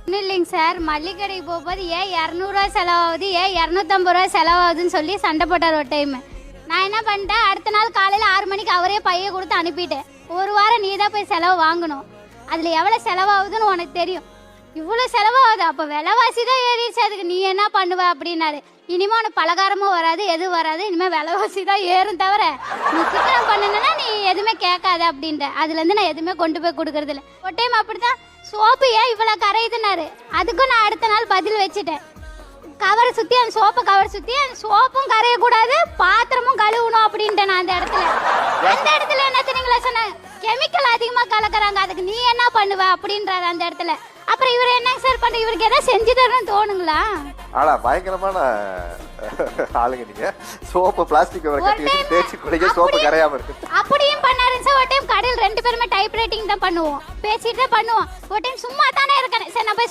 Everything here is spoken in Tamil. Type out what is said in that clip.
ஒன்றும் இல்லைங்க சார், மல்லிகை கடைக்கு போகும்போது ஏன் 200 செலவாகுது, ஏன் 250 செலவாகுதுன்னு சொல்லி சண்டை போட்டார் ஒரு டைம். நான் என்ன பண்ணிட்டேன், அடுத்த நாள் காலையில் 6 மணிக்கு அவரே பைய கொடுத்து அனுப்பிட்டேன். ஒரு வாரம் நீ தான் போய் செலவு வாங்கணும், அதில் எவ்வளோ செலவாகுதுன்னு உனக்கு தெரியும். இவ்வளோ செலவாகுது, அப்போ விலைவாசி தான் ஏறிடுச்சு, அதுக்கு நீ என்ன பண்ணுவ அப்படின்னாரு. இனிமேல் உனக்கு பலகாரமும் வராது, எதுவும் வராது, இனிமேல் விலைவாசி தான் ஏறும் தவிர நீ சிக்கனம் பண்ணணுன்னா நீ எதுவுமே கேட்காத அப்படின்ற. அதுலேருந்து நான் எதுவுமே கொண்டு போய் கொடுக்கறதில்ல. ஒரு டைம் அப்படி தான் சோப்பு ஏன் இவ்வளோ கரையுதுன்னாரு. அதுக்கும் நான் அடுத்த நாள் பதில் வச்சுட்டேன். கவரை சுற்றி அந்த சோப்பை கவர் சுற்றி அந்த சோப்பும் கரையக்கூடாது, பாத்திரமும் கழுவணும் அப்படின்ட்டேன். நான் அந்த இடத்துல என்ன தெரியுங்களா சொன்னேன், கெமிக்கல் அதிகமாக கலக்குறாங்க, அதுக்கு நீ என்ன பண்ணுவ அப்படின்றாரு அந்த இடத்துல. அப்புறம் இவர் என்னங்க சார் பண்ண, இவருக்கு எதாவது செஞ்சு தரணும்னு தோணுங்களா? ஆனா பயங்கரமான ஆளுங்க நீங்க. சோப்பு பிளாஸ்டிக் கவர் கட்டி வச்சு தேய்ச்சி குடிக்க சோப்பு கரையாம இருக்கு. அப்படியும் பண்ணாருங்க சார். ஒரு டைம் கடையில் 2 பேருமே டைப் ரைட்டிங் தான் பண்ணுவோம், பேசிட்டு தான் பண்ணுவோம். ஒரு டைம் சும்மா தானே இருக்கேன், சரி நான் போய்